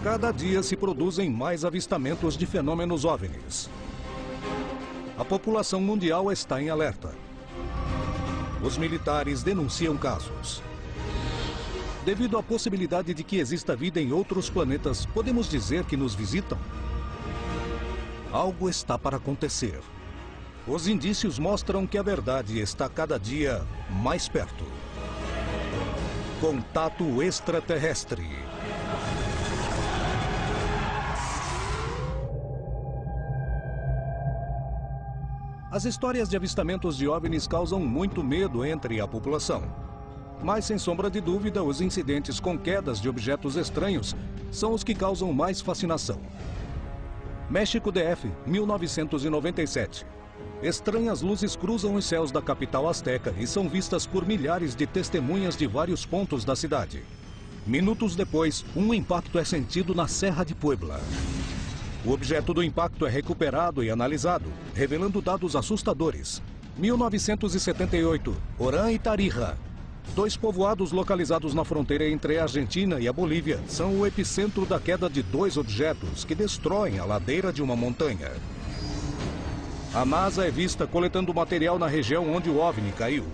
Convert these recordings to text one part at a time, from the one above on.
Cada dia se produzem mais avistamentos de fenômenos OVNIs. A população mundial está em alerta. Os militares denunciam casos. Devido à possibilidade de que exista vida em outros planetas, podemos dizer que nos visitam? Algo está para acontecer. Os indícios mostram que a verdade está cada dia mais perto. Contato extraterrestre. As histórias de avistamentos de OVNIs causam muito medo entre a população. Mas, sem sombra de dúvida, os incidentes com quedas de objetos estranhos são os que causam mais fascinação. México DF, 1997. Estranhas luzes cruzam os céus da capital azteca e são vistas por milhares de testemunhas de vários pontos da cidade. Minutos depois, um impacto é sentido na Serra de Puebla. O objeto do impacto é recuperado e analisado, revelando dados assustadores. 1978, Orán e Tarija. 2 povoados localizados na fronteira entre a Argentina e a Bolívia são o epicentro da queda de 2 objetos que destroem a ladeira de uma montanha. A NASA é vista coletando material na região onde o OVNI caiu.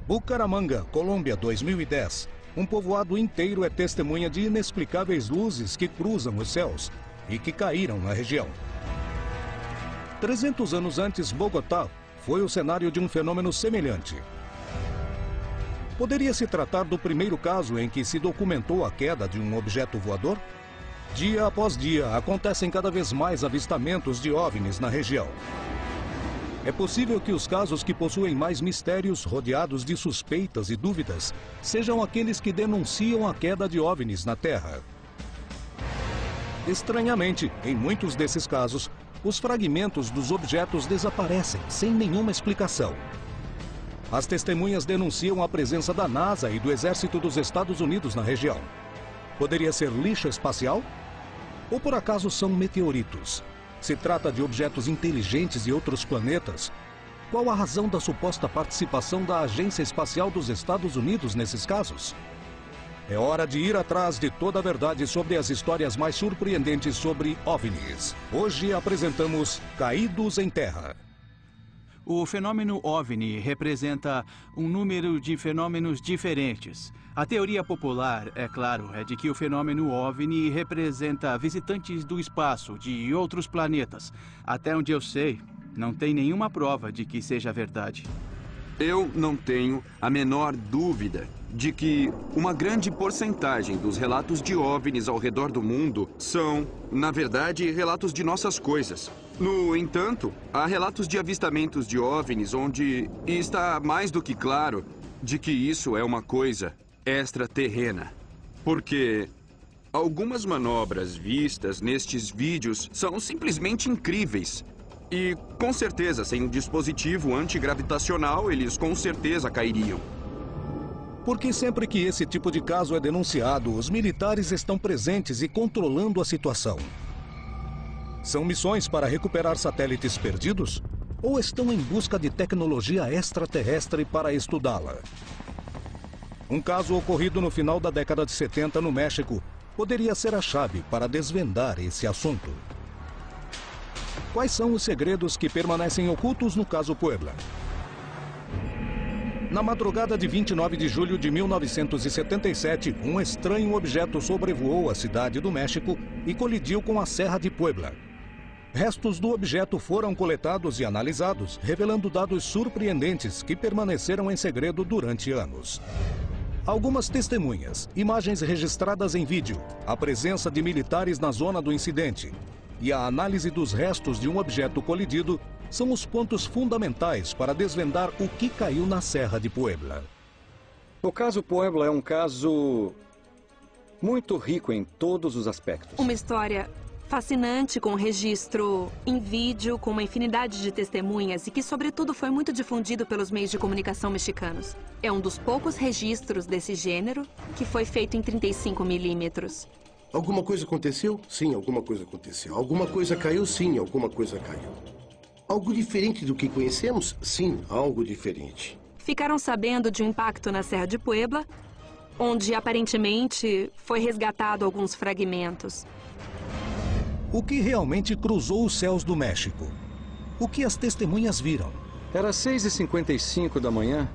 Bucaramanga, Colômbia, 2010. Um povoado inteiro é testemunha de inexplicáveis luzes que cruzam os céus e que caíram na região. 300 anos antes, Bogotá foi o cenário de um fenômeno semelhante. Poderia se tratar do primeiro caso em que se documentou a queda de um objeto voador? Dia após dia, acontecem cada vez mais avistamentos de OVNIs na região. É possível que os casos que possuem mais mistérios, rodeados de suspeitas e dúvidas, sejam aqueles que denunciam a queda de OVNIs na Terra. Estranhamente, em muitos desses casos, os fragmentos dos objetos desaparecem sem nenhuma explicação. As testemunhas denunciam a presença da NASA e do Exército dos Estados Unidos na região. Poderia ser lixo espacial? Ou por acaso são meteoritos? Se trata de objetos inteligentes de outros planetas? Qual a razão da suposta participação da Agência Espacial dos Estados Unidos nesses casos? É hora de ir atrás de toda a verdade sobre as histórias mais surpreendentes sobre OVNIs. Hoje apresentamos Caídos em Terra. O fenômeno OVNI representa um número de fenômenos diferentes. A teoria popular, é claro, é de que o fenômeno OVNI representa visitantes do espaço, de outros planetas. Até onde eu sei, não tem nenhuma prova de que seja verdade. Eu não tenho a menor dúvida de que uma grande porcentagem dos relatos de OVNIs ao redor do mundo são, na verdade, relatos de nossas coisas. No entanto, há relatos de avistamentos de OVNIs onde está mais do que claro de que isso é uma coisa extraterrena. Porque algumas manobras vistas nestes vídeos são simplesmente incríveis. E, com certeza, sem um dispositivo antigravitacional, eles com certeza cairiam. Porque sempre que esse tipo de caso é denunciado, os militares estão presentes e controlando a situação. São missões para recuperar satélites perdidos? Ou estão em busca de tecnologia extraterrestre para estudá-la? Um caso ocorrido no final da década de 70 no México poderia ser a chave para desvendar esse assunto. Quais são os segredos que permanecem ocultos no caso Puebla? Na madrugada de 29 de julho de 1977, um estranho objeto sobrevoou a cidade do México e colidiu com a Serra de Puebla. Restos do objeto foram coletados e analisados, revelando dados surpreendentes que permaneceram em segredo durante anos. Algumas testemunhas, imagens registradas em vídeo, a presença de militares na zona do incidente e a análise dos restos de um objeto colidido são os pontos fundamentais para desvendar o que caiu na Serra de Puebla. O caso Puebla é um caso muito rico em todos os aspectos. Uma história fascinante, com registro em vídeo, com uma infinidade de testemunhas e que, sobretudo, foi muito difundido pelos meios de comunicação mexicanos. É um dos poucos registros desse gênero que foi feito em 35 milímetros. Alguma coisa aconteceu? Sim, alguma coisa aconteceu. Alguma coisa caiu? Sim, alguma coisa caiu. Algo diferente do que conhecemos? Sim, algo diferente. Ficaram sabendo de um impacto na Serra de Puebla onde aparentemente foi resgatado alguns fragmentos. O que realmente cruzou os céus do México? O que as testemunhas viram? Era 6h55 da manhã.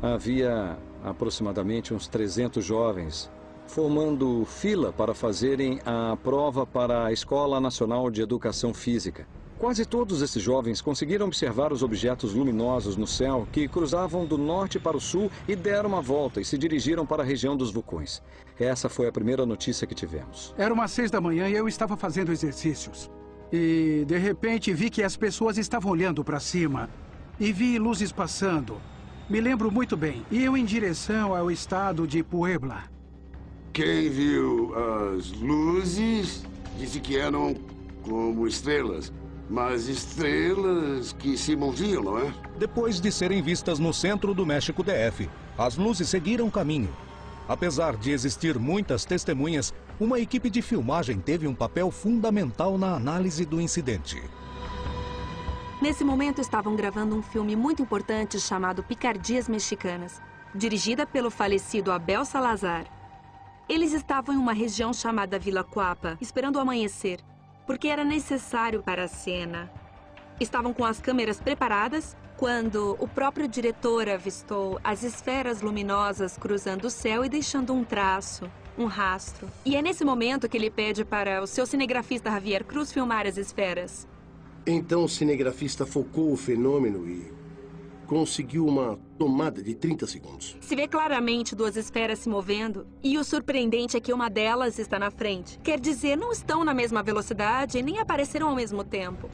Havia aproximadamente uns 300 jovens formando fila para fazerem a prova para a Escola Nacional de Educação Física. Quase todos esses jovens conseguiram observar os objetos luminosos no céu que cruzavam do norte para o sul e deram uma volta e se dirigiram para a região dos vulcões. Essa foi a primeira notícia que tivemos. Era umas 6 da manhã e eu estava fazendo exercícios. E, de repente, vi que as pessoas estavam olhando para cima. E vi luzes passando. Me lembro muito bem. Iam em direção ao estado de Puebla. Quem viu as luzes disse que eram como estrelas. Mas estrelas que se moviam, não é? Depois de serem vistas no centro do México DF, as luzes seguiram caminho. Apesar de existir muitas testemunhas, uma equipe de filmagem teve um papel fundamental na análise do incidente. Nesse momento estavam gravando um filme muito importante chamado Picardias Mexicanas, dirigida pelo falecido Abel Salazar. Eles estavam em uma região chamada Vila Cuapa, esperando o amanhecer, porque era necessário para a cena. Estavam com as câmeras preparadas quando o próprio diretor avistou as esferas luminosas cruzando o céu e deixando um traço, um rastro. E é nesse momento que ele pede para o seu cinegrafista Javier Cruz filmar as esferas. Então o cinegrafista focou o fenômeno e conseguiu uma tomada de 30 segundos. Se vê claramente 2 esferas se movendo, e o surpreendente é que uma delas está na frente. Quer dizer, não estão na mesma velocidade e nem apareceram ao mesmo tempo.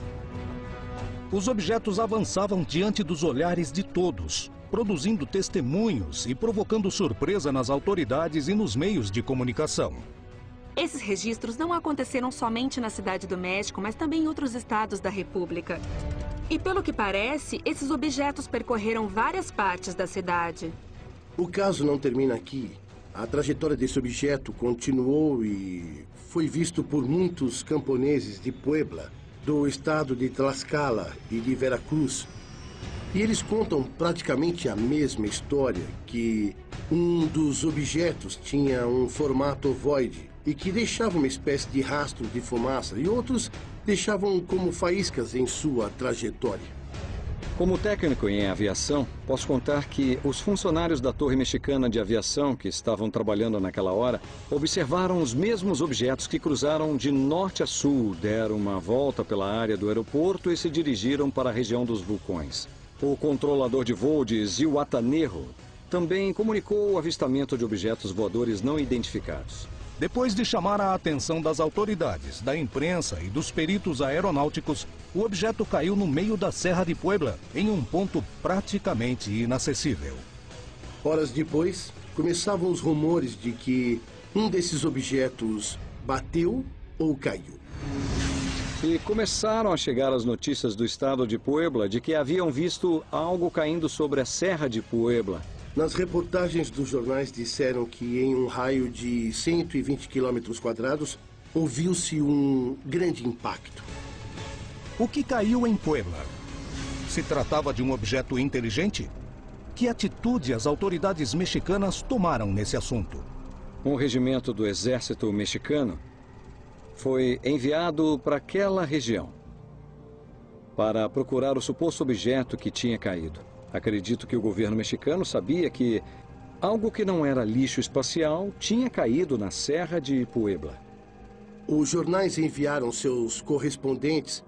Os objetos avançavam diante dos olhares de todos, produzindo testemunhos e provocando surpresa nas autoridades e nos meios de comunicação. Esses registros não aconteceram somente na Cidade do México, mas também em outros estados da República. E pelo que parece, esses objetos percorreram várias partes da cidade. O caso não termina aqui. A trajetória desse objeto continuou e foi visto por muitos camponeses de Puebla, do estado de Tlaxcala e de Veracruz. E eles contam praticamente a mesma história, que um dos objetos tinha um formato ovoide e que deixava uma espécie de rastro de fumaça, e outros deixavam como faíscas em sua trajetória. Como técnico em aviação, posso contar que os funcionários da Torre Mexicana de Aviação que estavam trabalhando naquela hora observaram os mesmos objetos que cruzaram de norte a sul, deram uma volta pela área do aeroporto e se dirigiram para a região dos vulcões. O controlador de voo de Zihuatanejo também comunicou o avistamento de objetos voadores não identificados. Depois de chamar a atenção das autoridades, da imprensa e dos peritos aeronáuticos, o objeto caiu no meio da Serra de Puebla, em um ponto praticamente inacessível. Horas depois, começavam os rumores de que um desses objetos bateu ou caiu. E começaram a chegar as notícias do estado de Puebla de que haviam visto algo caindo sobre a Serra de Puebla. Nas reportagens dos jornais disseram que em um raio de 120 quilômetros quadrados ouviu-se um grande impacto. O que caiu em Puebla? Se tratava de um objeto inteligente? Que atitude as autoridades mexicanas tomaram nesse assunto? Um regimento do exército mexicano foi enviado para aquela região para procurar o suposto objeto que tinha caído. Acredito que o governo mexicano sabia que algo que não era lixo espacial tinha caído na Serra de Puebla. Os jornais enviaram seus correspondentes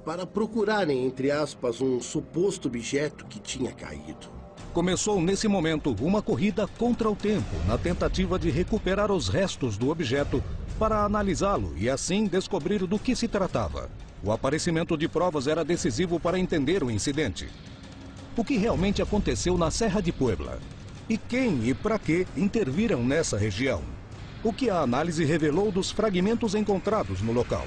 para procurarem, entre aspas, um suposto objeto que tinha caído. Começou nesse momento uma corrida contra o tempo, na tentativa de recuperar os restos do objeto para analisá-lo e assim descobrir do que se tratava. O aparecimento de provas era decisivo para entender o incidente. O que realmente aconteceu na Serra de Puebla? E quem e para que interviram nessa região? O que a análise revelou dos fragmentos encontrados no local?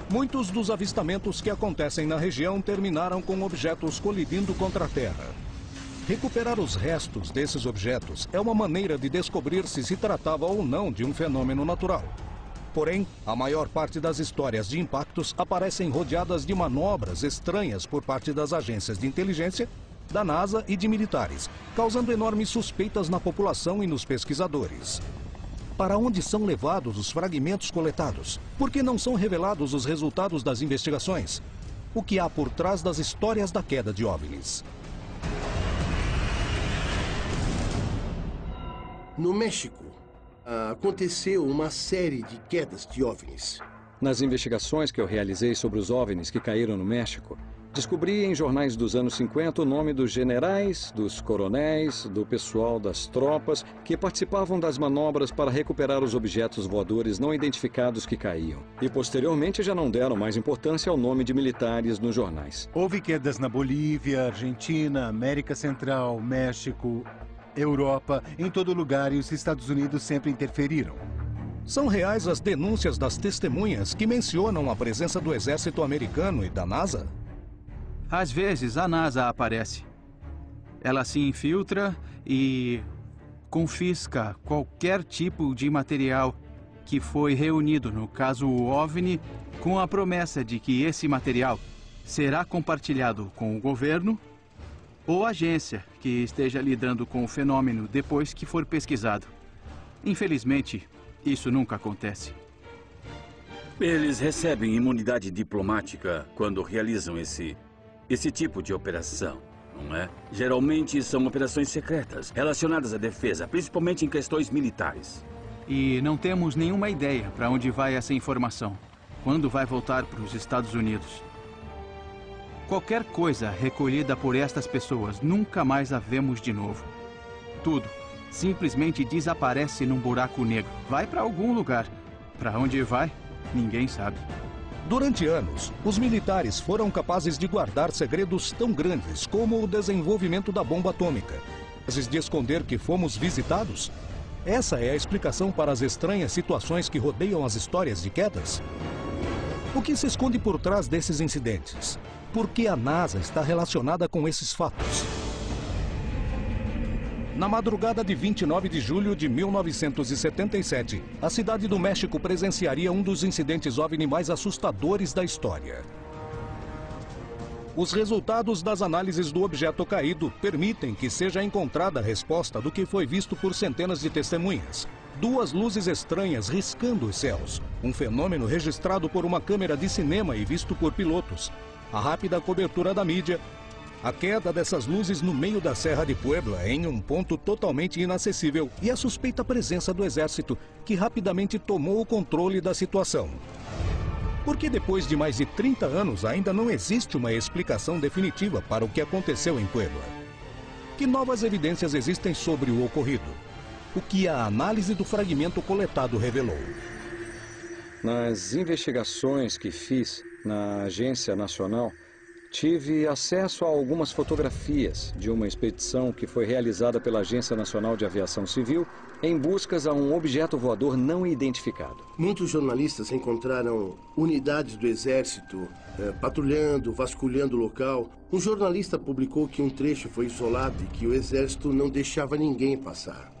Muitos dos avistamentos que acontecem na região terminaram com objetos colidindo contra a Terra. Recuperar os restos desses objetos é uma maneira de descobrir se tratava ou não de um fenômeno natural. Porém, a maior parte das histórias de impactos aparecem rodeadas de manobras estranhas por parte das agências de inteligência da NASA e de militares, causando enormes suspeitas na população e nos pesquisadores. Para onde são levados os fragmentos coletados? Por que não são revelados os resultados das investigações? O que há por trás das histórias da queda de OVNIs? No México, aconteceu uma série de quedas de OVNIs. Nas investigações que eu realizei sobre os OVNIs que caíram no México, descobri em jornais dos anos 50 o nome dos generais, dos coronéis, do pessoal das tropas que participavam das manobras para recuperar os objetos voadores não identificados que caíam. E posteriormente já não deram mais importância ao nome de militares nos jornais. Houve quedas na Bolívia, Argentina, América Central, México, Europa, em todo lugar, e os Estados Unidos sempre interferiram. São reais as denúncias das testemunhas que mencionam a presença do exército americano e da NASA? Às vezes, a NASA aparece. Ela se infiltra e confisca qualquer tipo de material que foi reunido, no caso o OVNI, com a promessa de que esse material será compartilhado com o governo ou agência que esteja lidando com o fenômeno depois que for pesquisado. Infelizmente, isso nunca acontece. Eles recebem imunidade diplomática quando realizam esse tipo de operação, não é? Geralmente são operações secretas, relacionadas à defesa, principalmente em questões militares. E não temos nenhuma ideia para onde vai essa informação, quando vai voltar para os Estados Unidos. Qualquer coisa recolhida por estas pessoas, nunca mais a vemos de novo. Tudo simplesmente desaparece num buraco negro. Vai para algum lugar. Para onde vai, ninguém sabe. Durante anos, os militares foram capazes de guardar segredos tão grandes como o desenvolvimento da bomba atômica. Capazes de esconder que fomos visitados? Essa é a explicação para as estranhas situações que rodeiam as histórias de quedas? O que se esconde por trás desses incidentes? Por que a NASA está relacionada com esses fatos? Na madrugada de 29 de julho de 1977, a cidade do México presenciaria um dos incidentes OVNI mais assustadores da história. Os resultados das análises do objeto caído permitem que seja encontrada a resposta do que foi visto por centenas de testemunhas. Duas luzes estranhas riscando os céus, um fenômeno registrado por uma câmera de cinema e visto por pilotos. A rápida cobertura da mídia, a queda dessas luzes no meio da Serra de Puebla em um ponto totalmente inacessível e a suspeita presença do exército, que rapidamente tomou o controle da situação. Porque depois de mais de 30 anos ainda não existe uma explicação definitiva para o que aconteceu em Puebla? Que novas evidências existem sobre o ocorrido? O que a análise do fragmento coletado revelou? Nas investigações que fiz na Agência Nacional, tive acesso a algumas fotografias de uma expedição que foi realizada pela Agência Nacional de Aviação Civil em buscas a um objeto voador não identificado. Muitos jornalistas encontraram unidades do Exército patrulhando, vasculhando o local. Um jornalista publicou que um trecho foi isolado e que o Exército não deixava ninguém passar.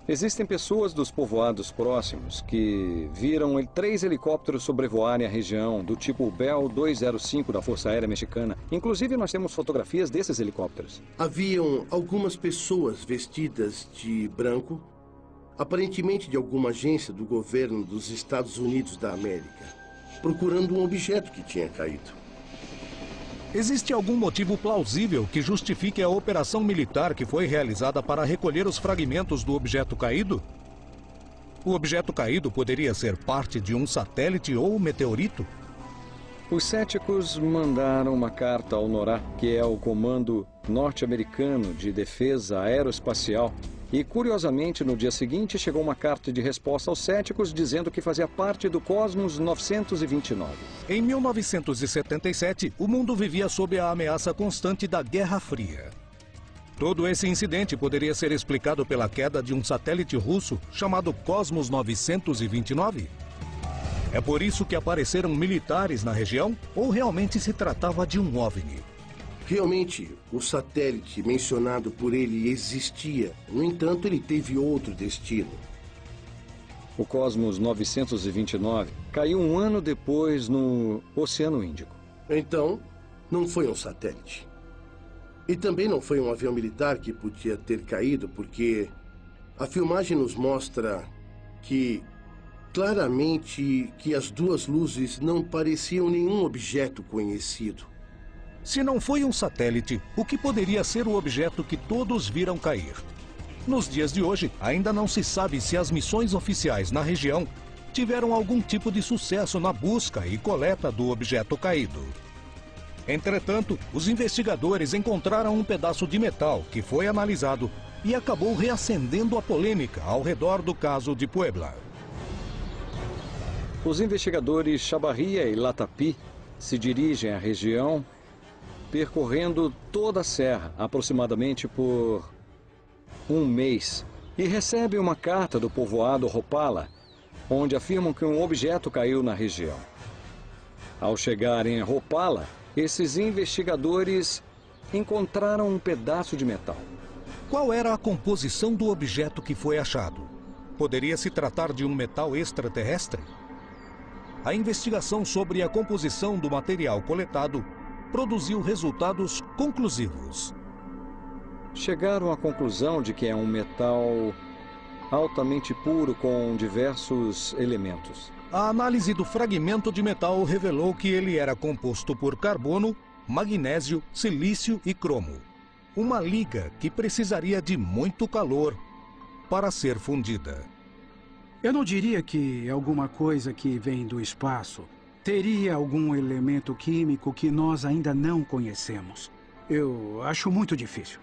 Existem pessoas dos povoados próximos que viram 3 helicópteros sobrevoarem a região do tipo Bell 205 da Força Aérea Mexicana. Inclusive, nós temos fotografias desses helicópteros. Haviam algumas pessoas vestidas de branco, aparentemente de alguma agência do governo dos Estados Unidos da América, procurando um objeto que tinha caído. Existe algum motivo plausível que justifique a operação militar que foi realizada para recolher os fragmentos do objeto caído? O objeto caído poderia ser parte de um satélite ou meteorito? Os céticos mandaram uma carta ao NORAD, que é o Comando Norte-Americano de Defesa Aeroespacial. E, curiosamente, no dia seguinte, chegou uma carta de resposta aos céticos dizendo que fazia parte do Cosmos 929. Em 1977, o mundo vivia sob a ameaça constante da Guerra Fria. Todo esse incidente poderia ser explicado pela queda de um satélite russo chamado Cosmos 929? É por isso que apareceram militares na região? Ou realmente se tratava de um OVNI? Realmente, o satélite mencionado por ele existia. No entanto, ele teve outro destino. O Cosmos 929 caiu um ano depois no Oceano Índico. Então, não foi um satélite. E também não foi um avião militar que podia ter caído, porque a filmagem nos mostra que, claramente, que as duas luzes não pareciam nenhum objeto conhecido. Se não foi um satélite, o que poderia ser o objeto que todos viram cair? Nos dias de hoje, ainda não se sabe se as missões oficiais na região tiveram algum tipo de sucesso na busca e coleta do objeto caído. Entretanto, os investigadores encontraram um pedaço de metal que foi analisado e acabou reacendendo a polêmica ao redor do caso de Puebla. Os investigadores Chavarria e Latapy se dirigem à região percorrendo toda a serra, aproximadamente por um mês, e recebem uma carta do povoado Ropala, onde afirmam que um objeto caiu na região. Ao chegarem a Ropala, esses investigadores encontraram um pedaço de metal. Qual era a composição do objeto que foi achado? Poderia se tratar de um metal extraterrestre? A investigação sobre a composição do material coletado produziu resultados conclusivos. Chegaram à conclusão de que é um metal altamente puro com diversos elementos. A análise do fragmento de metal revelou que ele era composto por carbono, magnésio, silício e cromo. Uma liga que precisaria de muito calor para ser fundida. Eu não diria que alguma coisa que vem do espaço teria algum elemento químico que nós ainda não conhecemos. Eu acho muito difícil.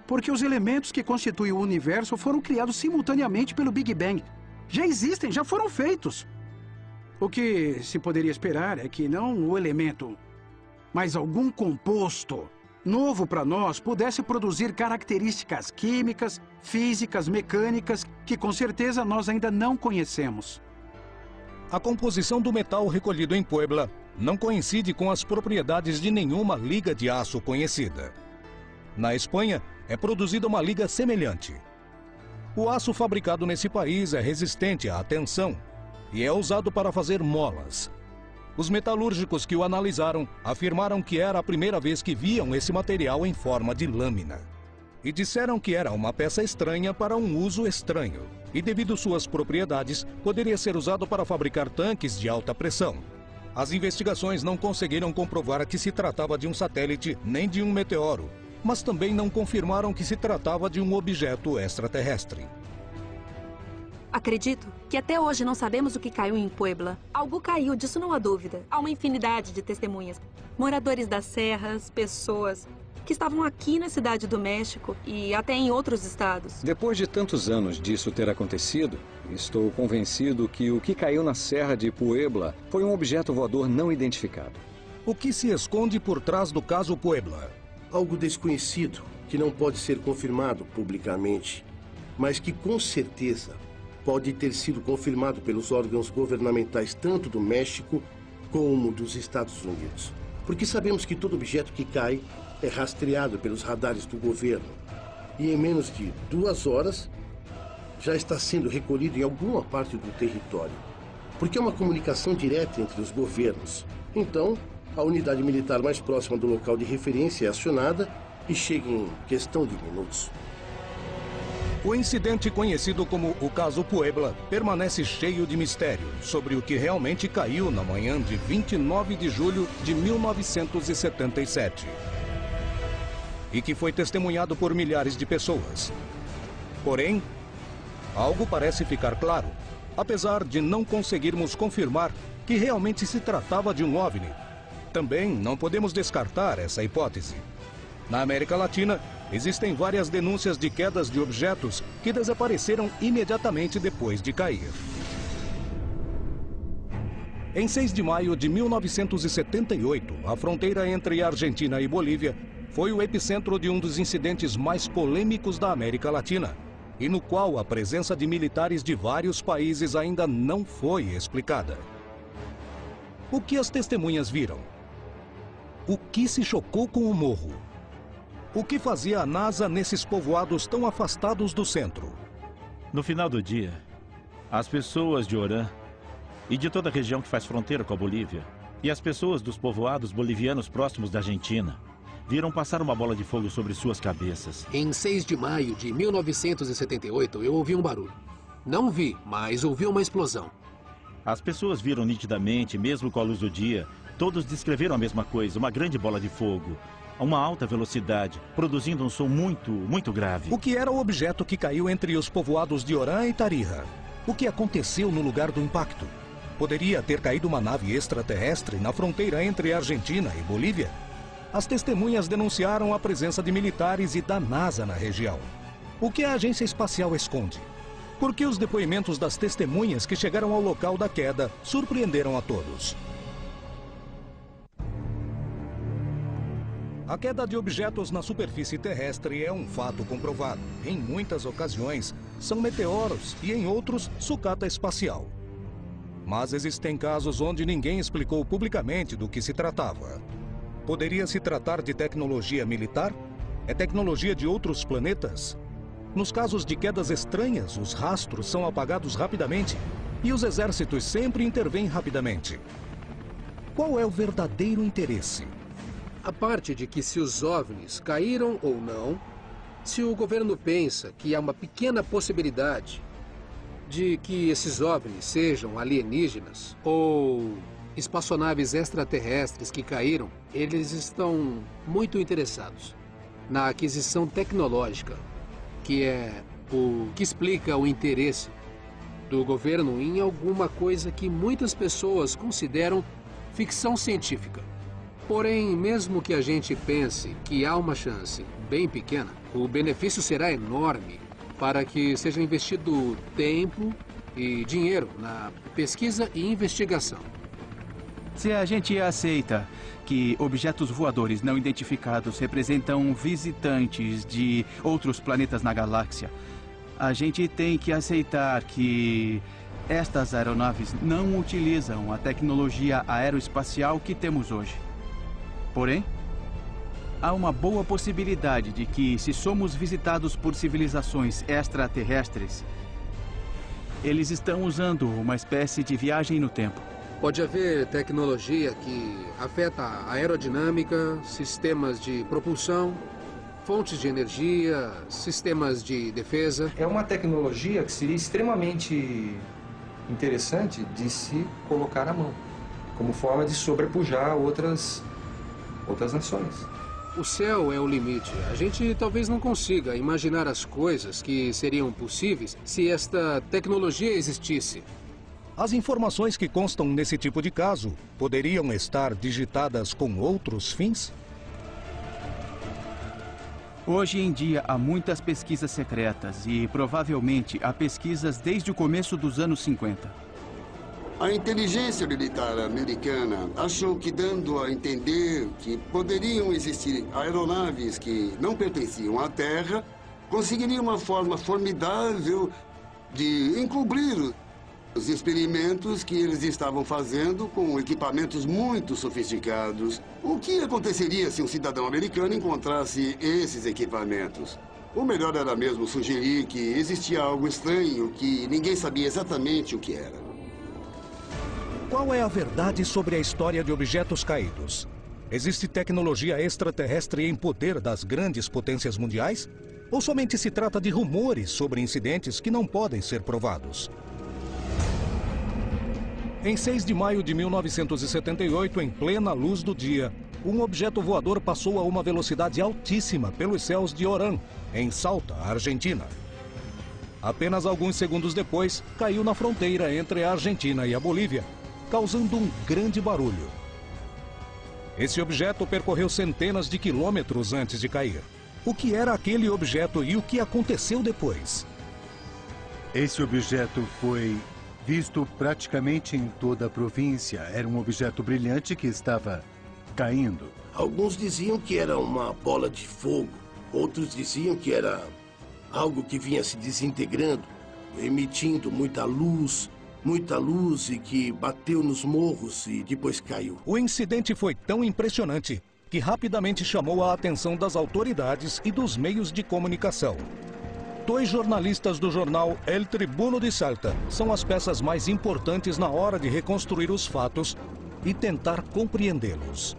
Porque os elementos que constituem o universo foram criados simultaneamente pelo Big Bang. Já existem, já foram feitos. O que se poderia esperar é que não o elemento, mas algum composto novo para nós pudesse produzir características químicas, físicas, mecânicas, que com certeza nós ainda não conhecemos. A composição do metal recolhido em Puebla não coincide com as propriedades de nenhuma liga de aço conhecida. Na Espanha, é produzida uma liga semelhante. O aço fabricado nesse país é resistente à tensão e é usado para fazer molas. Os metalúrgicos que o analisaram afirmaram que era a primeira vez que viam esse material em forma de lâmina. E disseram que era uma peça estranha para um uso estranho. E devido suas propriedades, poderia ser usado para fabricar tanques de alta pressão. As investigações não conseguiram comprovar que se tratava de um satélite nem de um meteoro, mas também não confirmaram que se tratava de um objeto extraterrestre. Acredito que até hoje não sabemos o que caiu em Puebla. Algo caiu, disso não há dúvida. Há uma infinidade de testemunhas. Moradores das serras, pessoas que estavam aqui na cidade do México e até em outros estados. Depois de tantos anos disso ter acontecido, estou convencido que o que caiu na serra de Puebla foi um objeto voador não identificado. O que se esconde por trás do caso Puebla? Algo desconhecido, que não pode ser confirmado publicamente, mas que com certeza pode ter sido confirmado pelos órgãos governamentais tanto do México como dos Estados Unidos. Porque sabemos que todo objeto que cai é rastreado pelos radares do governo. E em menos de 2 horas, já está sendo recolhido em alguma parte do território. Porque é uma comunicação direta entre os governos. Então, a unidade militar mais próxima do local de referência é acionada e chega em questão de minutos. O incidente conhecido como o caso Puebla permanece cheio de mistério sobre o que realmente caiu na manhã de 29 de julho de 1977. E que foi testemunhado por milhares de pessoas. Porém, algo parece ficar claro, apesar de não conseguirmos confirmar que realmente se tratava de um OVNI. Também não podemos descartar essa hipótese. Na América Latina, existem várias denúncias de quedas de objetos que desapareceram imediatamente depois de cair. Em 6 de maio de 1978, a fronteira entre Argentina e Bolívia foi o epicentro de um dos incidentes mais polêmicos da América Latina, e no qual a presença de militares de vários países ainda não foi explicada. O que as testemunhas viram? O que se chocou com o morro? O que fazia a NASA nesses povoados tão afastados do centro? No final do dia, as pessoas de Orán e de toda a região que faz fronteira com a Bolívia, e as pessoas dos povoados bolivianos próximos da Argentina, viram passar uma bola de fogo sobre suas cabeças. Em 6 de maio de 1978, eu ouvi um barulho. Não vi, mas ouvi uma explosão. As pessoas viram nitidamente, mesmo com a luz do dia. Todos descreveram a mesma coisa, uma grande bola de fogo, a uma alta velocidade, produzindo um som muito grave. O que era o objeto que caiu entre os povoados de Orã e Tarija? O que aconteceu no lugar do impacto? Poderia ter caído uma nave extraterrestre na fronteira entre Argentina e Bolívia? As testemunhas denunciaram a presença de militares e da NASA na região. O que a agência espacial esconde? Por que os depoimentos das testemunhas que chegaram ao local da queda surpreenderam a todos? A queda de objetos na superfície terrestre é um fato comprovado. Em muitas ocasiões, são meteoros e em outros, sucata espacial. Mas existem casos onde ninguém explicou publicamente do que se tratava. Poderia se tratar de tecnologia militar? É tecnologia de outros planetas? Nos casos de quedas estranhas, os rastros são apagados rapidamente e os exércitos sempre intervêm rapidamente. Qual é o verdadeiro interesse? A parte de que se os OVNIs caíram ou não, se o governo pensa que há uma pequena possibilidade de que esses OVNIs sejam alienígenas ou espaçonaves extraterrestres que caíram, eles estão muito interessados na aquisição tecnológica, que é o que explica o interesse do governo em alguma coisa que muitas pessoas consideram ficção científica. Porém, mesmo que a gente pense que há uma chance bem pequena, o benefício será enorme para que seja investido tempo e dinheiro na pesquisa e investigação. Se a gente aceita que objetos voadores não identificados representam visitantes de outros planetas na galáxia, a gente tem que aceitar que estas aeronaves não utilizam a tecnologia aeroespacial que temos hoje. Porém, há uma boa possibilidade de que, se somos visitados por civilizações extraterrestres, eles estão usando uma espécie de viagem no tempo. Pode haver tecnologia que afeta a aerodinâmica, sistemas de propulsão, fontes de energia, sistemas de defesa. É uma tecnologia que seria extremamente interessante de se colocar à mão, como forma de sobrepujar outras nações. O céu é o limite. A gente talvez não consiga imaginar as coisas que seriam possíveis se esta tecnologia existisse. As informações que constam nesse tipo de caso poderiam estar digitadas com outros fins? Hoje em dia há muitas pesquisas secretas e provavelmente há pesquisas desde o começo dos anos 50. A inteligência militar americana achou que, dando a entender que poderiam existir aeronaves que não pertenciam à Terra, conseguiria uma forma formidável de encobrir os experimentos que eles estavam fazendo com equipamentos muito sofisticados. O que aconteceria se um cidadão americano encontrasse esses equipamentos? O melhor era mesmo sugerir que existia algo estranho que ninguém sabia exatamente o que era. Qual é a verdade sobre a história de objetos caídos? Existe tecnologia extraterrestre em poder das grandes potências mundiais? Ou somente se trata de rumores sobre incidentes que não podem ser provados? Em 6 de maio de 1978, em plena luz do dia, um objeto voador passou a uma velocidade altíssima pelos céus de Orán, em Salta, Argentina. Apenas alguns segundos depois, caiu na fronteira entre a Argentina e a Bolívia, causando um grande barulho. Esse objeto percorreu centenas de quilômetros antes de cair. O que era aquele objeto e o que aconteceu depois? Esse objeto foi visto praticamente em toda a província. Era um objeto brilhante que estava caindo. Alguns diziam que era uma bola de fogo. Outros diziam que era algo que vinha se desintegrando, emitindo muita luz e que bateu nos morros e depois caiu. O incidente foi tão impressionante que rapidamente chamou a atenção das autoridades e dos meios de comunicação. 2 jornalistas do jornal El Tribuno de Salta são as peças mais importantes na hora de reconstruir os fatos e tentar compreendê-los.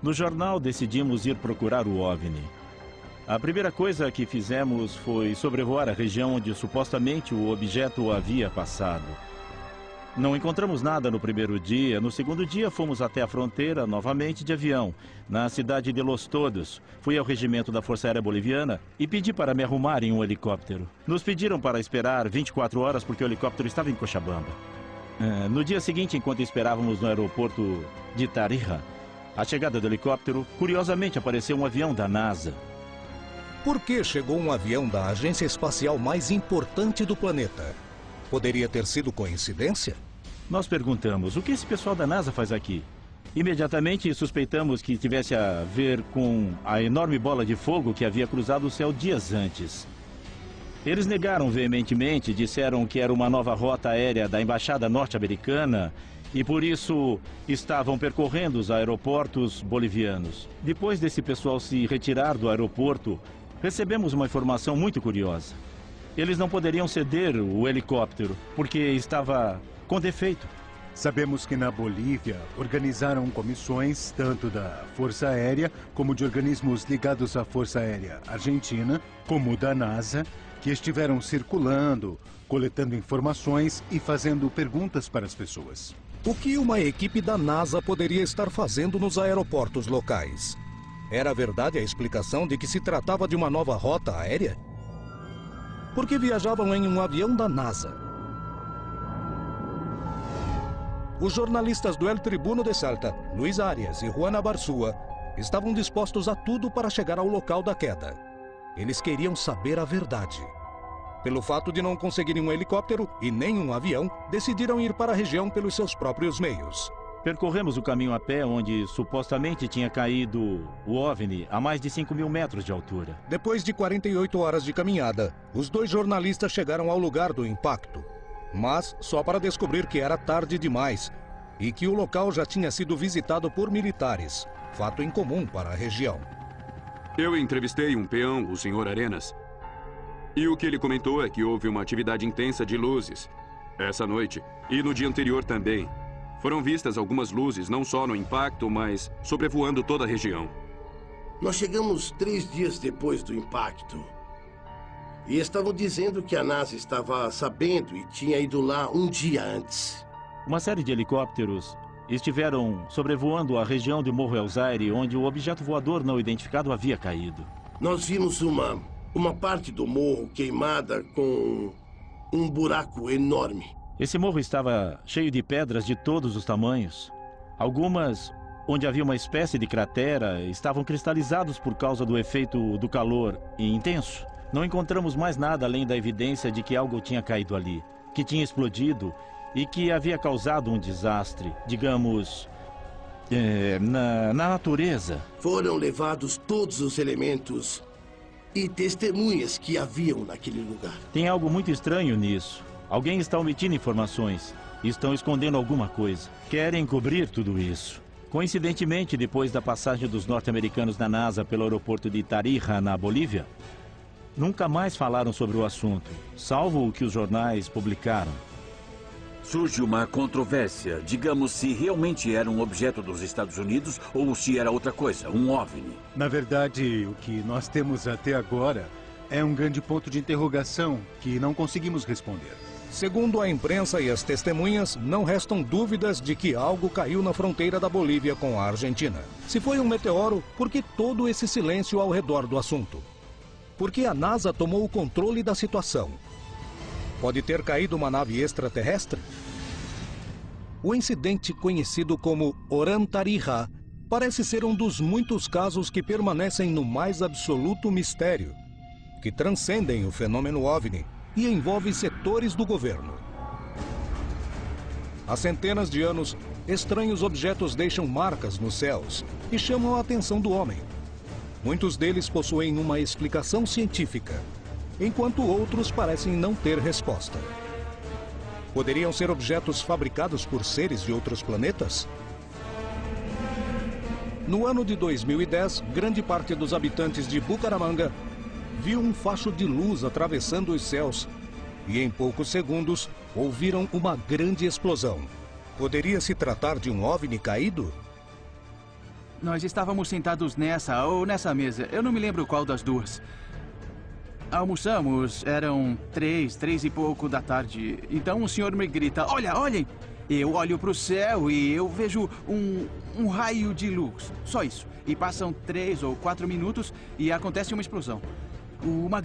No jornal, decidimos ir procurar o OVNI. A primeira coisa que fizemos foi sobrevoar a região onde supostamente o objeto havia passado. Não encontramos nada no primeiro dia. No segundo dia, fomos até a fronteira novamente de avião, na cidade de Los Todos. Fui ao regimento da Força Aérea Boliviana e pedi para me arrumar em um helicóptero. Nos pediram para esperar 24 horas porque o helicóptero estava em Cochabamba. No dia seguinte, enquanto esperávamos no aeroporto de Tarija, a chegada do helicóptero, curiosamente apareceu um avião da NASA. Por que chegou um avião da agência espacial mais importante do planeta? Poderia ter sido coincidência? Nós perguntamos, o que esse pessoal da NASA faz aqui? Imediatamente suspeitamos que tivesse a ver com a enorme bola de fogo que havia cruzado o céu dias antes. Eles negaram veementemente, disseram que era uma nova rota aérea da Embaixada Norte-Americana e por isso estavam percorrendo os aeroportos bolivianos. Depois desse pessoal se retirar do aeroporto, recebemos uma informação muito curiosa. Eles não poderiam ceder o helicóptero, porque estava com defeito. Sabemos que na Bolívia organizaram comissões tanto da Força Aérea como de organismos ligados à Força Aérea Argentina, como da NASA, que estiveram circulando, coletando informações e fazendo perguntas para as pessoas. O que uma equipe da NASA poderia estar fazendo nos aeroportos locais? Era verdade a explicação de que se tratava de uma nova rota aérea? Por que viajavam em um avião da NASA? Os jornalistas do El Tribuno de Salta, Luis Arias e Juana Barzúa, estavam dispostos a tudo para chegar ao local da queda. Eles queriam saber a verdade. Pelo fato de não conseguirem um helicóptero e nem um avião, decidiram ir para a região pelos seus próprios meios. Percorremos o caminho a pé onde supostamente tinha caído o OVNI a mais de 5.000 metros de altura. Depois de 48 horas de caminhada, os dois jornalistas chegaram ao lugar do impacto. Mas só para descobrir que era tarde demais e que o local já tinha sido visitado por militares, fato incomum para a região. Eu entrevistei um peão, o Sr. Arenas, e o que ele comentou é que houve uma atividade intensa de luzes essa noite e no dia anterior também. Foram vistas algumas luzes, não só no impacto, mas sobrevoando toda a região. Nós chegamos 3 dias depois do impacto. E estavam dizendo que a NASA estava sabendo e tinha ido lá um dia antes. Uma série de helicópteros estiveram sobrevoando a região de Morro El Zaire, onde o objeto voador não identificado havia caído. Nós vimos uma parte do morro queimada com um buraco enorme. Esse morro estava cheio de pedras de todos os tamanhos. Algumas, onde havia uma espécie de cratera, estavam cristalizados por causa do efeito do calor intenso. Não encontramos mais nada além da evidência de que algo tinha caído ali, que tinha explodido e que havia causado um desastre, digamos, na natureza. Foram levados todos os elementos e testemunhas que haviam naquele lugar. Tem algo muito estranho nisso. Alguém está omitindo informações. Estão escondendo alguma coisa. Querem cobrir tudo isso. Coincidentemente, depois da passagem dos norte-americanos da NASA pelo aeroporto de Tarija, na Bolívia, nunca mais falaram sobre o assunto, salvo o que os jornais publicaram. Surge uma controvérsia. Digamos se realmente era um objeto dos Estados Unidos ou se era outra coisa, um OVNI. Na verdade, o que nós temos até agora é um grande ponto de interrogação que não conseguimos responder. Segundo a imprensa e as testemunhas, não restam dúvidas de que algo caiu na fronteira da Bolívia com a Argentina. Se foi um meteoro, por que todo esse silêncio ao redor do assunto? Por que a NASA tomou o controle da situação? Pode ter caído uma nave extraterrestre? O incidente conhecido como Oran Tarija parece ser um dos muitos casos que permanecem no mais absoluto mistério, que transcendem o fenômeno OVNI e envolve setores do governo. Há centenas de anos, estranhos objetos deixam marcas nos céus e chamam a atenção do homem. Muitos deles possuem uma explicação científica, enquanto outros parecem não ter resposta. Poderiam ser objetos fabricados por seres de outros planetas? No ano de 2010, grande parte dos habitantes de Bucaramanga viu um facho de luz atravessando os céus e, em poucos segundos, ouviram uma grande explosão. Poderia se tratar de um OVNI caído? Nós estávamos sentados nessa ou nessa mesa. Eu não me lembro qual das duas. Almoçamos, eram 3 e pouco da tarde. Então o senhor me grita, olhem! Eu olho para o céu e eu vejo um raio de luz. Só isso. E passam 3 ou 4 minutos e acontece uma explosão. Uma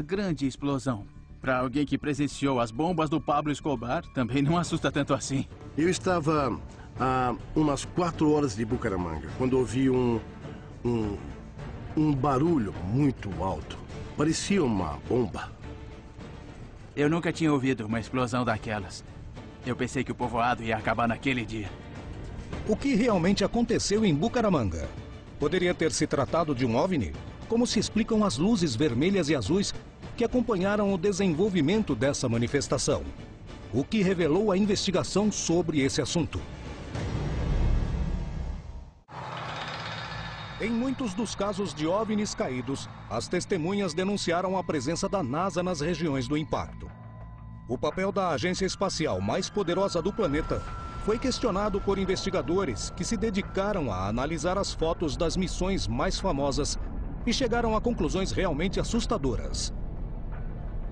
grande explosão. Para alguém que presenciou as bombas do Pablo Escobar, também não assusta tanto assim. Eu estava a umas 4 horas de Bucaramanga, quando ouvi um barulho muito alto. Parecia uma bomba. Eu nunca tinha ouvido uma explosão daquelas. Eu pensei que o povoado ia acabar naquele dia. O que realmente aconteceu em Bucaramanga? Poderia ter se tratado de um OVNI? Como se explicam as luzes vermelhas e azuis que acompanharam o desenvolvimento dessa manifestação? O que revelou a investigação sobre esse assunto? Em muitos dos casos de OVNIs caídos, as testemunhas denunciaram a presença da NASA nas regiões do impacto. O papel da agência espacial mais poderosa do planeta foi questionado por investigadores que se dedicaram a analisar as fotos das missões mais famosas e chegaram a conclusões realmente assustadoras.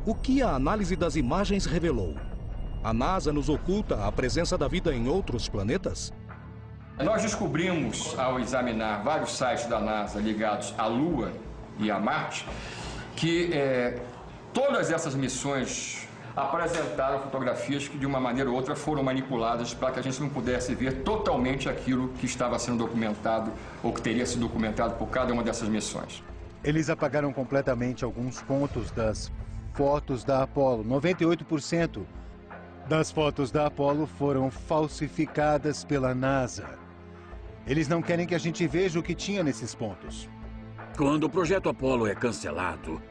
O que a análise das imagens revelou? A NASA nos oculta a presença da vida em outros planetas? Nós descobrimos, ao examinar vários sites da NASA ligados à Lua e a Marte, que todas essas missões apresentaram fotografias que, de uma maneira ou outra, foram manipuladas para que a gente não pudesse ver totalmente aquilo que estava sendo documentado ou que teria sido documentado por cada uma dessas missões. Eles apagaram completamente alguns pontos das fotos da Apollo. 98% das fotos da Apollo foram falsificadas pela NASA. Eles não querem que a gente veja o que tinha nesses pontos. Quando o projeto Apollo é cancelado,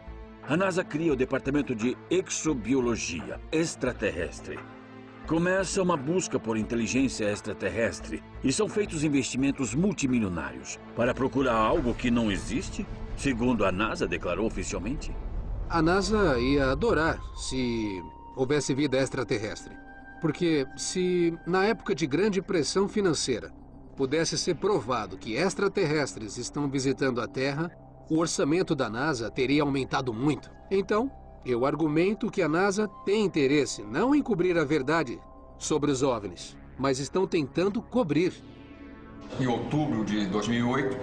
a NASA cria o Departamento de Exobiologia Extraterrestre. Começa uma busca por inteligência extraterrestre e são feitos investimentos multimilionários para procurar algo que não existe, segundo a NASA declarou oficialmente. A NASA ia adorar se houvesse vida extraterrestre. Porque se, na época de grande pressão financeira, pudesse ser provado que extraterrestres estão visitando a Terra, o orçamento da NASA teria aumentado muito. Então, eu argumento que a NASA tem interesse não em cobrir a verdade sobre os OVNIs, mas estão tentando cobrir. Em outubro de 2008,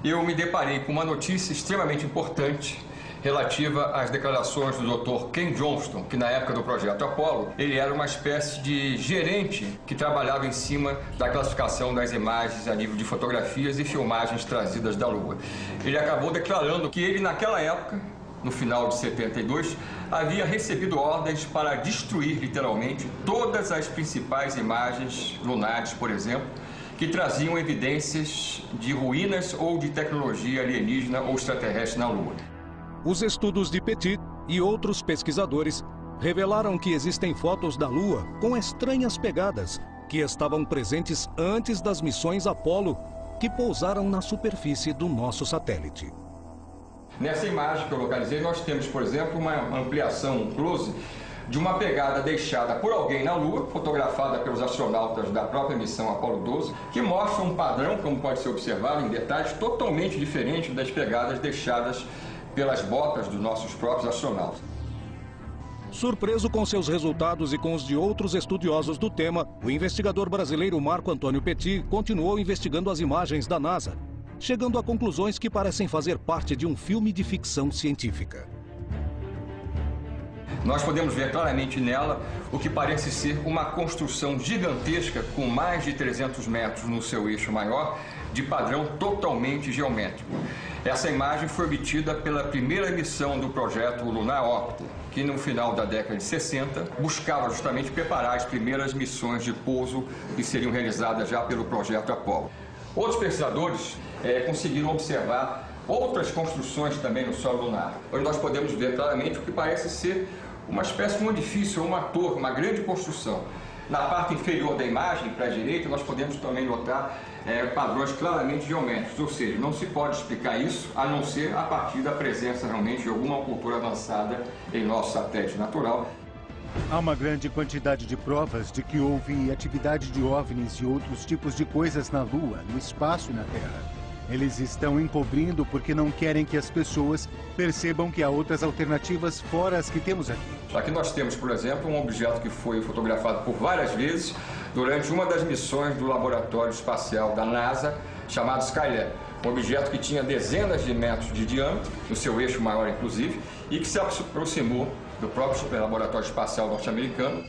eu me deparei com uma notícia extremamente importante relativa às declarações do Dr. Ken Johnston, que na época do projeto Apollo, ele era uma espécie de gerente que trabalhava em cima da classificação das imagens a nível de fotografias e filmagens trazidas da Lua. Ele acabou declarando que ele, naquela época, no final de 72, havia recebido ordens para destruir, literalmente, todas as principais imagens lunares, por exemplo, que traziam evidências de ruínas ou de tecnologia alienígena ou extraterrestre na Lua. Os estudos de Petit e outros pesquisadores revelaram que existem fotos da Lua com estranhas pegadas que estavam presentes antes das missões Apollo que pousaram na superfície do nosso satélite. Nessa imagem que eu localizei, nós temos, por exemplo, uma ampliação, um close, de uma pegada deixada por alguém na Lua, fotografada pelos astronautas da própria missão Apollo 12, que mostra um padrão, como pode ser observado em detalhes, totalmente diferente das pegadas deixadas pelas botas dos nossos próprios astronautas. Surpreso com seus resultados e com os de outros estudiosos do tema, o investigador brasileiro Marco Antônio Petit continuou investigando as imagens da NASA, chegando a conclusões que parecem fazer parte de um filme de ficção científica. Nós podemos ver claramente nela o que parece ser uma construção gigantesca com mais de 300 metros no seu eixo maior, de padrão totalmente geométrico. Essa imagem foi obtida pela primeira missão do projeto Lunar Orbiter, que no final da década de 60 buscava justamente preparar as primeiras missões de pouso que seriam realizadas já pelo projeto Apollo. Outros pesquisadores conseguiram observar outras construções também no solo lunar, onde nós podemos ver claramente o que parece ser uma espécie de um edifício, uma torre, uma grande construção. Na parte inferior da imagem, para a direita, nós podemos também notar padrões claramente geométricos, ou seja, não se pode explicar isso a não ser a partir da presença realmente de alguma cultura avançada em nosso satélite natural. Há uma grande quantidade de provas de que houve atividade de OVNIs e outros tipos de coisas na Lua, no espaço e na Terra. Eles estão encobrindo porque não querem que as pessoas percebam que há outras alternativas fora as que temos aqui. Aqui nós temos, por exemplo, um objeto que foi fotografado por várias vezes durante uma das missões do Laboratório Espacial da NASA, chamado Skylab. Um objeto que tinha dezenas de metros de diâmetro, no seu eixo maior inclusive, e que se aproximou do próprio Laboratório Espacial norte-americano.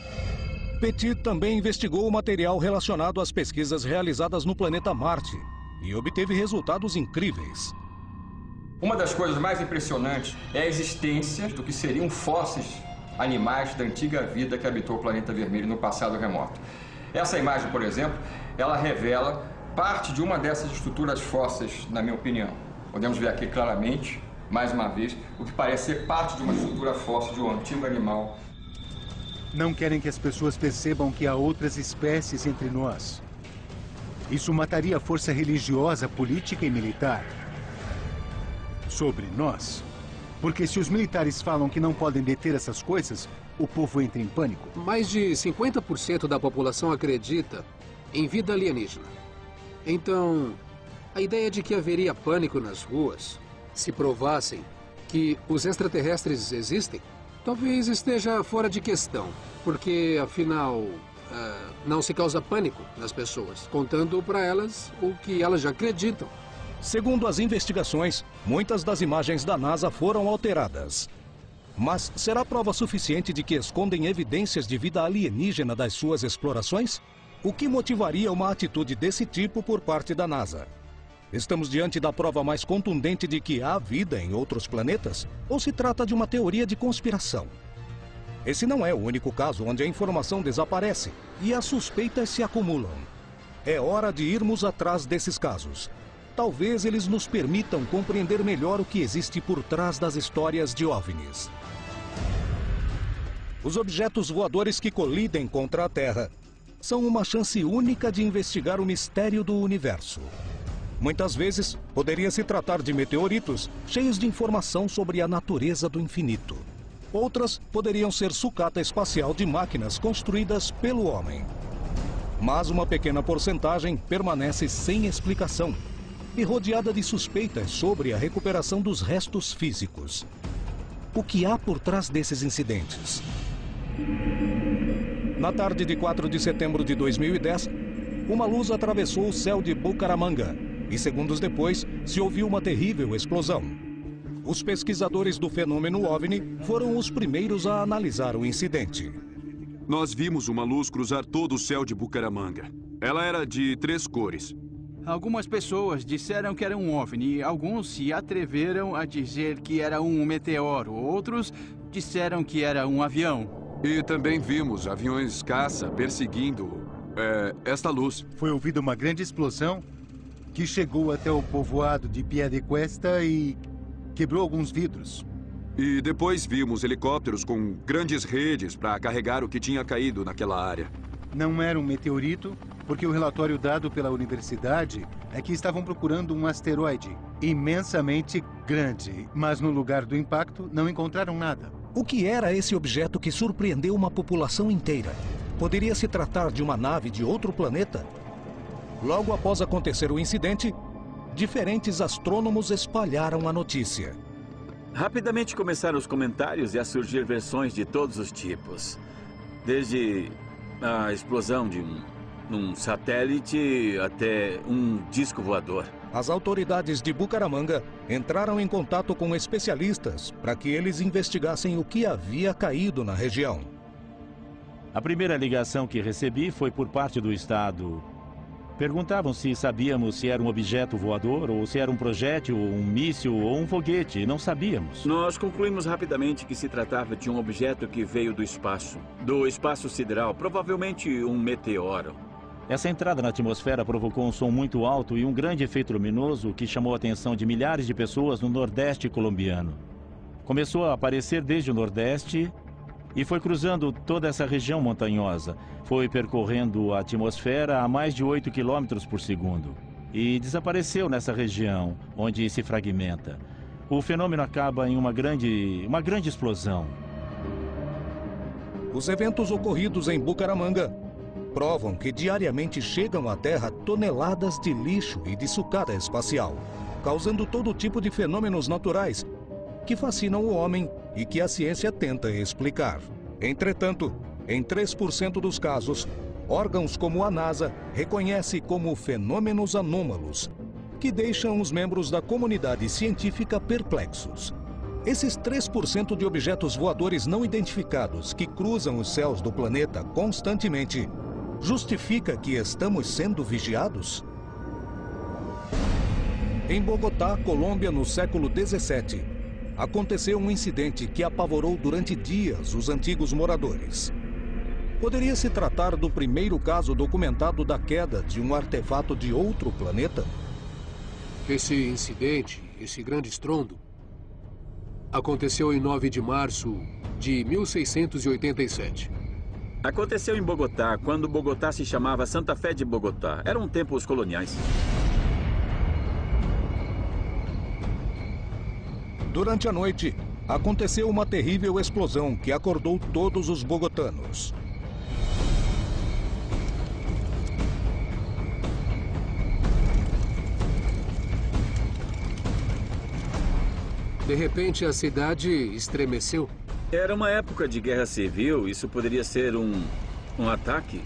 Petit também investigou o material relacionado às pesquisas realizadas no planeta Marte e obteve resultados incríveis. Uma das coisas mais impressionantes é a existência do que seriam fósseis animais da antiga vida que habitou o planeta vermelho no passado remoto. Essa imagem, por exemplo, ela revela parte de uma dessas estruturas fósseis, na minha opinião. Podemos ver aqui claramente, mais uma vez, o que parece ser parte de uma estrutura fóssil de um antigo animal. Não querem que as pessoas percebam que há outras espécies entre nós. Isso mataria a força religiosa, política e militar sobre nós. Porque se os militares falam que não podem deter essas coisas, o povo entra em pânico. Mais de 50% da população acredita em vida alienígena. Então, a ideia de que haveria pânico nas ruas se provassem que os extraterrestres existem, talvez esteja fora de questão. Porque, afinal, não se causa pânico nas pessoas, contando para elas o que elas já acreditam. Segundo as investigações, muitas das imagens da NASA foram alteradas. Mas será prova suficiente de que escondem evidências de vida alienígena das suas explorações? O que motivaria uma atitude desse tipo por parte da NASA? Estamos diante da prova mais contundente de que há vida em outros planetas? Ou se trata de uma teoria de conspiração? Esse não é o único caso onde a informação desaparece e as suspeitas se acumulam. É hora de irmos atrás desses casos. Talvez eles nos permitam compreender melhor o que existe por trás das histórias de OVNIs. Os objetos voadores que colidem contra a Terra são uma chance única de investigar o mistério do universo. Muitas vezes, poderia se tratar de meteoritos cheios de informação sobre a natureza do infinito. Outras poderiam ser sucata espacial de máquinas construídas pelo homem. Mas uma pequena porcentagem permanece sem explicação e rodeada de suspeitas sobre a recuperação dos restos físicos. O que há por trás desses incidentes? Na tarde de 4 de setembro de 2010, uma luz atravessou o céu de Bucaramanga e, segundos depois, se ouviu uma terrível explosão. Os pesquisadores do fenômeno OVNI foram os primeiros a analisar o incidente. Nós vimos uma luz cruzar todo o céu de Bucaramanga. Ela era de 3 cores. Algumas pessoas disseram que era um OVNI, alguns se atreveram a dizer que era um meteoro, outros disseram que era um avião. E também vimos aviões caça perseguindo esta luz. Foi ouvida uma grande explosão que chegou até o povoado de Piedecuesta e quebrou alguns vidros. E depois vimos helicópteros com grandes redes para carregar o que tinha caído naquela área. Não era um meteorito, porque o relatório dado pela universidade é que estavam procurando um asteroide imensamente grande, mas no lugar do impacto não encontraram nada. O que era esse objeto que surpreendeu uma população inteira? Poderia se tratar de uma nave de outro planeta? Logo após acontecer o incidente, diferentes astrônomos espalharam a notícia. Rapidamente começaram os comentários e a surgir versões de todos os tipos. Desde a explosão de um satélite até um disco voador. As autoridades de Bucaramanga entraram em contato com especialistas para que eles investigassem o que havia caído na região. A primeira ligação que recebi foi por parte do Estado. Perguntavam se sabíamos se era um objeto voador, ou se era um projétil, ou um míssil, ou um foguete. Não sabíamos. Nós concluímos rapidamente que se tratava de um objeto que veio do espaço sideral, provavelmente um meteoro. Essa entrada na atmosfera provocou um som muito alto e um grande efeito luminoso que chamou a atenção de milhares de pessoas no Nordeste colombiano. Começou a aparecer desde o Nordeste e foi cruzando toda essa região montanhosa. Foi percorrendo a atmosfera a mais de 8 km por segundo. E desapareceu nessa região, onde se fragmenta. O fenômeno acaba em uma grande explosão. Os eventos ocorridos em Bucaramanga provam que diariamente chegam à Terra toneladas de lixo e de sucata espacial, causando todo tipo de fenômenos naturais que fascinam o homem e que a ciência tenta explicar. Entretanto, em 3% dos casos, órgãos como a NASA reconhecem como fenômenos anômalos, que deixam os membros da comunidade científica perplexos. Esses 3% de objetos voadores não identificados que cruzam os céus do planeta constantemente, justifica que estamos sendo vigiados? Em Bogotá, Colômbia, no século XVII, aconteceu um incidente que apavorou durante dias os antigos moradores. Poderia se tratar do primeiro caso documentado da queda de um artefato de outro planeta? Esse incidente, esse grande estrondo, aconteceu em 9 de março de 1687. Aconteceu em Bogotá, quando Bogotá se chamava Santa Fé de Bogotá. Eram tempos coloniais. Durante a noite, aconteceu uma terrível explosão que acordou todos os bogotanos. De repente, a cidade estremeceu. Era uma época de guerra civil. Isso poderia ser um ataque?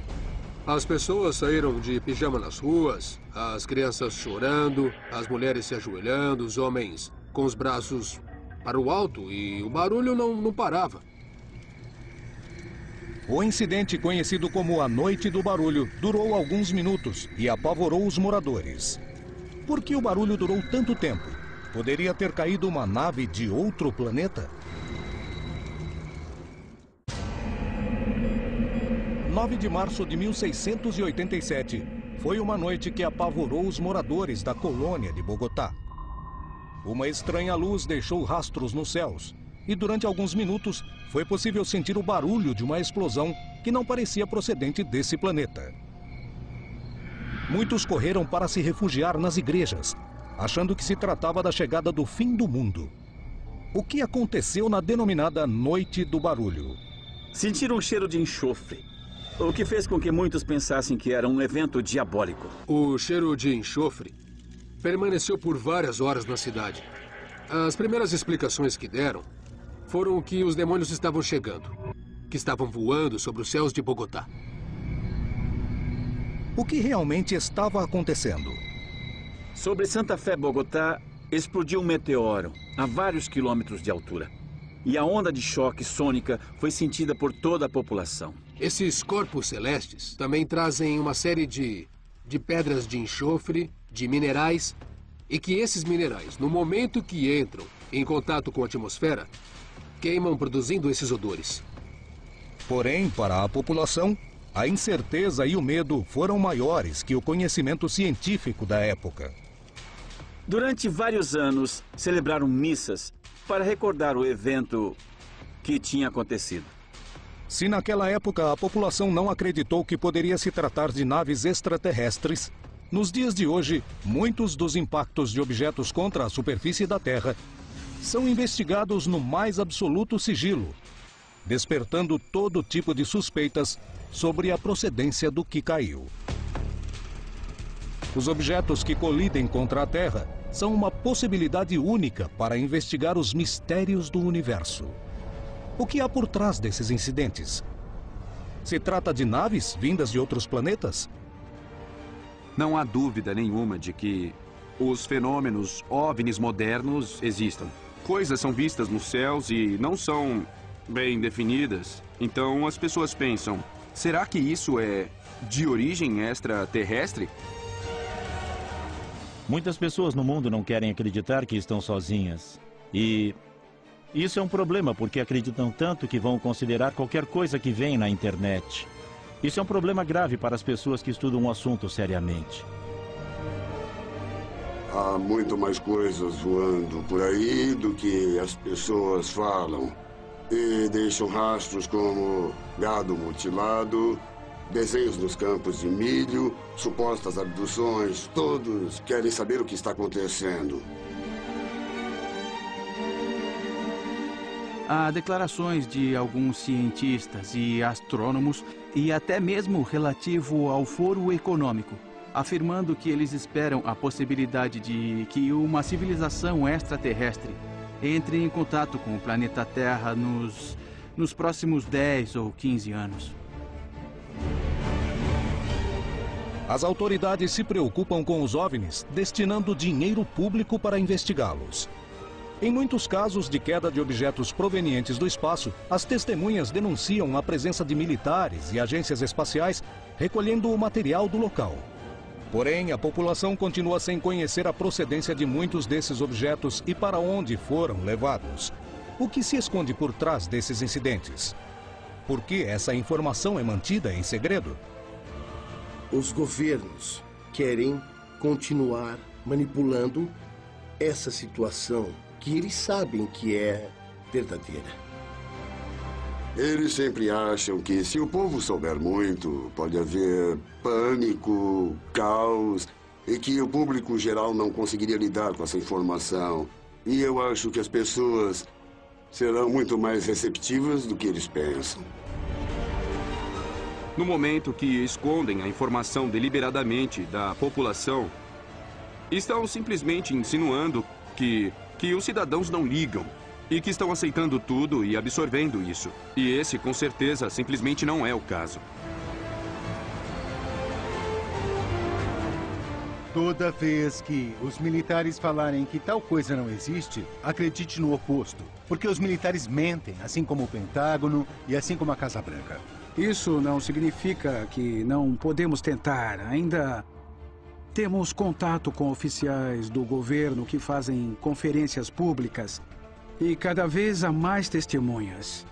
As pessoas saíram de pijama nas ruas, as crianças chorando, as mulheres se ajoelhando, os homens com os braços para o alto e o barulho não parava. O incidente, conhecido como a Noite do Barulho, durou alguns minutos e apavorou os moradores. Por que o barulho durou tanto tempo? Poderia ter caído uma nave de outro planeta? 9 de março de 1687 foi uma noite que apavorou os moradores da colônia de Bogotá. Uma estranha luz deixou rastros nos céus e durante alguns minutos foi possível sentir o barulho de uma explosão que não parecia procedente desse planeta. Muitos correram para se refugiar nas igrejas, achando que se tratava da chegada do fim do mundo. O que aconteceu na denominada Noite do Barulho? Sentiram um cheiro de enxofre, o que fez com que muitos pensassem que era um evento diabólico. O cheiro de enxofre permaneceu por várias horas na cidade. As primeiras explicações que deram foram que os demônios estavam chegando, que estavam voando sobre os céus de Bogotá. O que realmente estava acontecendo? Sobre Santa Fé, Bogotá, explodiu um meteoro a vários quilômetros de altura. E a onda de choque sônica foi sentida por toda a população. Esses corpos celestes também trazem uma série de pedras de enxofre, de minerais, e que esses minerais, no momento que entram em contato com a atmosfera, queimam produzindo esses odores. Porém, para a população, a incerteza e o medo foram maiores que o conhecimento científico da época. Durante vários anos, celebraram missas para recordar o evento que tinha acontecido. Se naquela época a população não acreditou que poderia se tratar de naves extraterrestres, nos dias de hoje, muitos dos impactos de objetos contra a superfície da Terra são investigados no mais absoluto sigilo, despertando todo tipo de suspeitas sobre a procedência do que caiu. Os objetos que colidem contra a Terra são uma possibilidade única para investigar os mistérios do universo. O que há por trás desses incidentes? Se trata de naves vindas de outros planetas? Não há dúvida nenhuma de que os fenômenos OVNIs modernos existam. Coisas são vistas nos céus e não são bem definidas. Então as pessoas pensam, será que isso é de origem extraterrestre? Muitas pessoas no mundo não querem acreditar que estão sozinhas. E isso é um problema, porque acreditam tanto que vão considerar qualquer coisa que vem na internet. Isso é um problema grave para as pessoas que estudam o assunto seriamente. Há muito mais coisas voando por aí do que as pessoas falam. E deixam rastros como gado mutilado, desenhos nos campos de milho, supostas abduções. Todos querem saber o que está acontecendo. Há declarações de alguns cientistas e astrônomos e até mesmo relativo ao Foro Econômico, afirmando que eles esperam a possibilidade de que uma civilização extraterrestre entre em contato com o planeta Terra nos próximos 10 ou 15 anos. As autoridades se preocupam com os OVNIs, destinando dinheiro público para investigá-los. Em muitos casos de queda de objetos provenientes do espaço, as testemunhas denunciam a presença de militares e agências espaciais recolhendo o material do local. Porém, a população continua sem conhecer a procedência de muitos desses objetos e para onde foram levados. O que se esconde por trás desses incidentes? Por que essa informação é mantida em segredo? Os governos querem continuar manipulando essa situação que eles sabem que é verdadeira. Eles sempre acham que se o povo souber muito, pode haver pânico, caos, e que o público geral não conseguiria lidar com essa informação. E eu acho que as pessoas serão muito mais receptivas do que eles pensam. No momento que escondem a informação deliberadamente da população, estão simplesmente insinuando que os cidadãos não ligam e que estão aceitando tudo e absorvendo isso. E esse, com certeza, simplesmente não é o caso. Toda vez que os militares falarem que tal coisa não existe, acredite no oposto. Porque os militares mentem, assim como o Pentágono e assim como a Casa Branca. Isso não significa que não podemos tentar. Ainda temos contato com oficiais do governo que fazem conferências públicas e cada vez há mais testemunhas.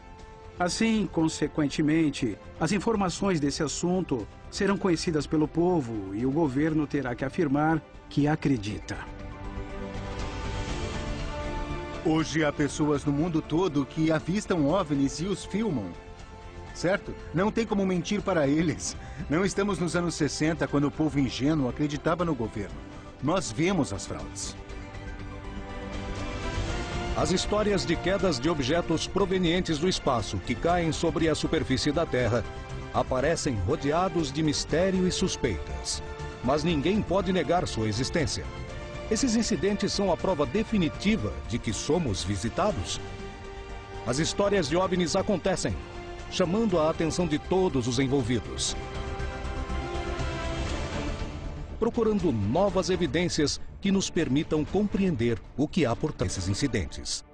Assim, consequentemente, as informações desse assunto serão conhecidas pelo povo e o governo terá que afirmar que acredita. Hoje há pessoas no mundo todo que avistam OVNIs e os filmam. Certo? Não tem como mentir para eles. Não estamos nos anos 60, quando o povo ingênuo acreditava no governo. Nós vemos as fraudes. As histórias de quedas de objetos provenientes do espaço que caem sobre a superfície da Terra aparecem rodeados de mistério e suspeitas. Mas ninguém pode negar sua existência. Esses incidentes são a prova definitiva de que somos visitados. As histórias de OVNIs acontecem, chamando a atenção de todos os envolvidos, procurando novas evidências que nos permitam compreender o que há por trás desses incidentes.